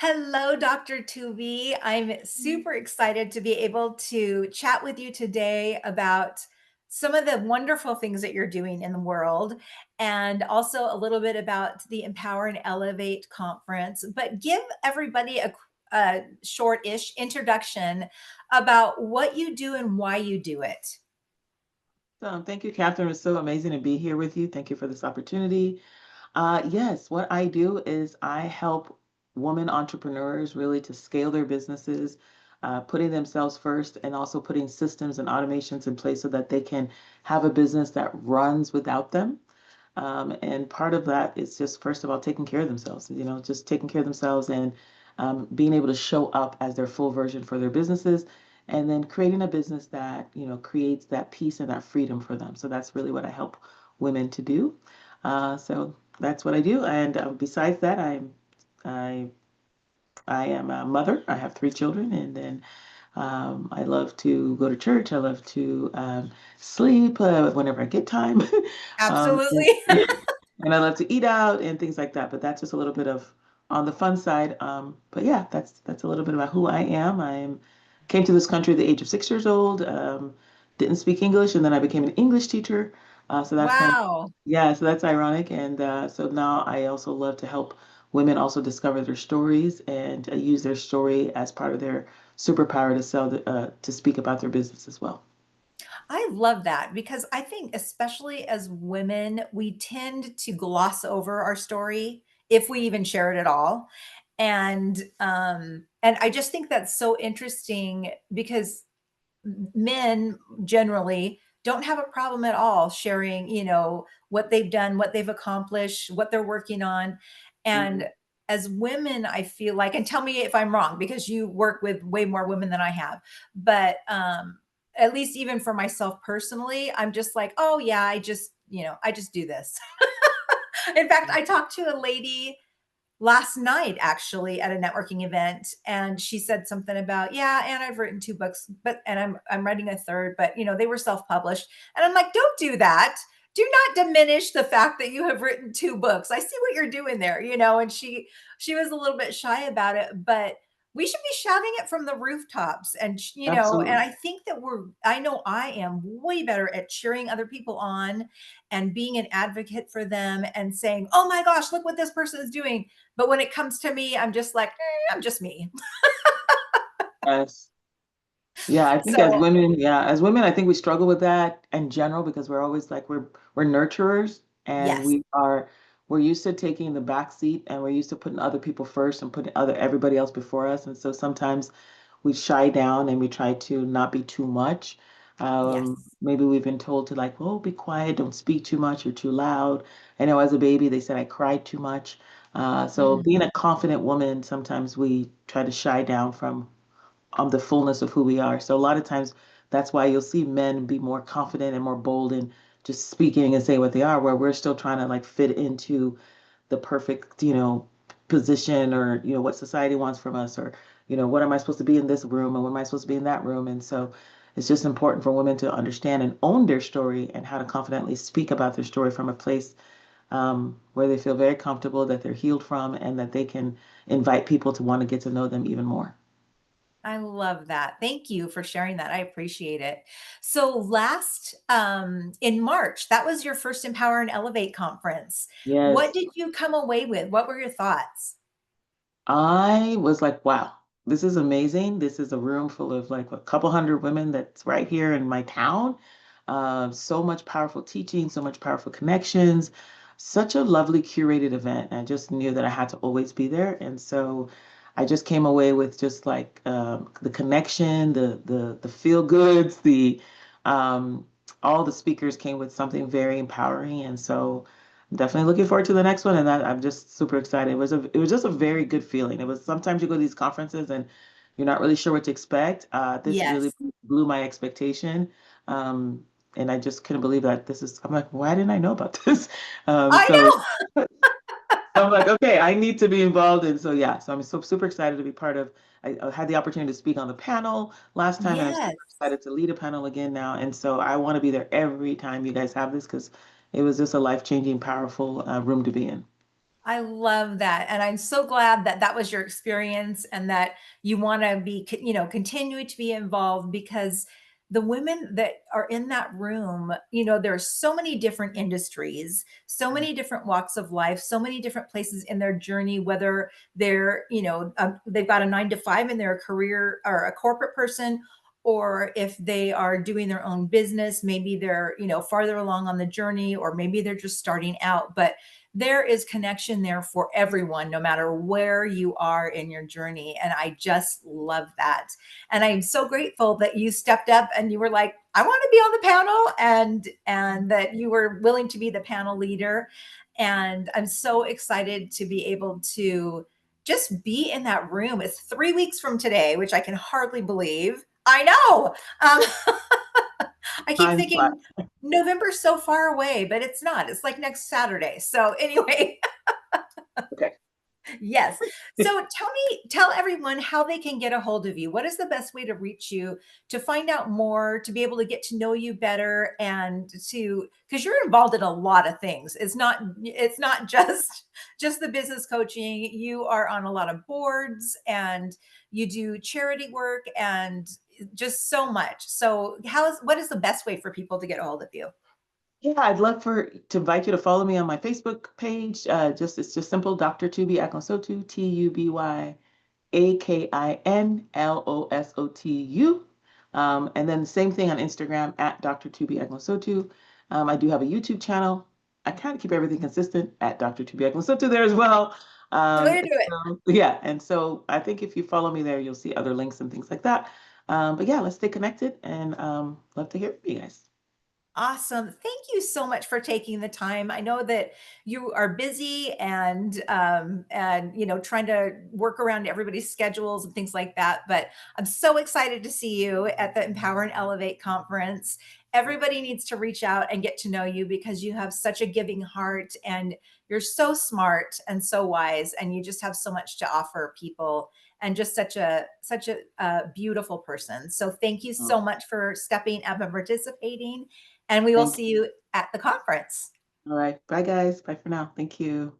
Hello, Dr. Tuby. I'm super excited to be able to chat with you today about some of the wonderful things that you're doing in the world and also a little bit about the Empower and Elevate conference. But give everybody a short-ish introduction about what you do and why you do it. So, thank you, Catherine. It's so amazing to be here with you. Thank you for this opportunity. Yes, what I do is I help women entrepreneurs really to scale their businesses, putting themselves first and also putting systems and automations in place so that they can have a business that runs without them. And part of that is just, first of all, taking care of themselves, just taking care of themselves and being able to show up as their full version for their businesses. And then creating a business that, creates that peace and that freedom for them. So that's really what I help women to do. So that's what I do. And besides that, I, I am a mother. I have three children. And then I love to go to church. I love to sleep whenever I get time. And, Absolutely. yeah, and I love to eat out and things like that. But that's just a little bit of on the fun side. But yeah, that's a little bit about who I am. Came to this country at the age of 6 years old. Didn't speak English, and then I became an English teacher. So that's kind of Wow. yeah. So that's ironic. And so now I also love to help women also discover their stories and use their story as part of their superpower to to speak about their business as well. I love that because I think especially as women, we tend to gloss over our story if we even share it at all. And I just think that's so interesting because men generally don't have a problem at all sharing, what they've done, what they've accomplished, what they're working on. Mhm. And as women, I feel like, and tell me if I'm wrong because you work with way more women than I have, but at least even for myself personally, I'm just like, oh yeah, I just do this. In fact, I talked to a lady last night actually at a networking event, and she said something about, yeah, and I've written two books, but and I'm writing a third, but they were self-published. And I'm like, don't do that. Do not diminish the fact that you have written two books. I see what you're doing there, and she was a little bit shy about it, but we should be shouting it from the rooftops. And and Absolutely. I think that I know I am way better at cheering other people on and being an advocate for them and saying, oh my gosh, look what this person is doing. But when it comes to me, I'm just like, I'm just me. Yes. Yeah, I think So, as women, I think we struggle with that in general because we're always like we're nurturers and yes. we're used to taking the back seat and we're used to putting other people first and putting other everybody else before us. And so sometimes we shy down and we try to not be too much. Yes. Maybe we've been told to like, oh, be quiet, don't speak too much or too loud. I know as a baby they said I cried too much. So being Mhm. a confident woman, sometimes we try to shy down from the fullness of who we are. So a lot of times that's why you'll see men be more confident and more bold in just speaking and saying what they are, where we're still trying to like fit into the perfect, position or, what society wants from us or, what am I supposed to be in this room and what am I supposed to be in that room? And so it's just important for women to understand and own their story and how to confidently speak about their story from a place where they feel very comfortable, that they're healed from, and that they can invite people to want to get to know them even more. I love that. Thank you for sharing that. I appreciate it. So last in March, that was your first Empower and Elevate conference. What Yes. did you come away with? What were your thoughts? I was like, wow, this is amazing. This is a room full of like a couple hundred women that's right here in my town. So much powerful teaching, so much powerful connections, such a lovely curated event. I just knew that I had to always be there. And so I just came away with just like the connection, the feel goods, the all the speakers came with something very empowering. And so I'm definitely looking forward to the next one, and I'm just super excited. It was just a very good feeling. It was sometimes you go to these conferences and you're not really sure what to expect. This really Yes. blew my expectation, and I just couldn't believe that this is. I'm like, why didn't I know about this? I So know. I'm like, okay, I need to be involved, and so yeah, so I'm so super excited to be part of. I had the opportunity to speak on the panel last time, and I'm super Yes. excited to lead a panel again now. And so I want to be there every time you guys have this because it was just a life-changing, powerful room to be in. I love that, and I'm so glad that that was your experience and that you wanna be continue to be involved because the women that are in that room, there are so many different industries, so Mm. many different walks of life, so many different places in their journey, whether they've got a 9 to 5 and they're a career or a corporate person, or if they are doing their own business, maybe they're, farther along on the journey, or maybe they're just starting out, but there is connection there for everyone, no matter where you are in your journey. And I just love that. And I'm so grateful that you stepped up and you were like, I want to be on the panel, and that you were willing to be the panel leader. And I'm so excited to be able to just be in that room. It's 3 weeks from today, which I can hardly believe. I know. I keep Time flies. thinking November's so far away, but it's not. It's like next Saturday. So anyway, Okay. yes. So tell everyone how they can get a hold of you. What is the best way to reach you, to find out more, to be able to get to know you better, and to because you're involved in a lot of things. It's not just the business coaching. You are on a lot of boards and you do charity work and just so much. So what is the best way for people to get a hold of you? Yeah, I'd love to invite you to follow me on my Facebook page. It's just simple, Dr. Tuby Akinlosutu, Tuby Akinlosutu. And then the same thing on Instagram at Dr. Tuby Akinlosutu. I do have a YouTube channel. I kind of keep everything consistent at Dr. Tuby Akinlosutu there as well. The way to do it. Yeah, and so I think if you follow me there, you'll see other links and things like that. But yeah, let's stay connected and love to hear from you guys. Awesome. Thank you so much for taking the time. I know that you are busy and trying to work around everybody's schedules and things like that, but I'm so excited to see you at the Empower and Elevate conference. Everybody needs to reach out and get to know you because you have such a giving heart and you're so smart and so wise and you just have so much to offer people and just such a beautiful person. So thank you Oh, so much for stepping up and participating, and we will thank see you. you at the conference. All right. Bye, guys. Bye for now. Thank you.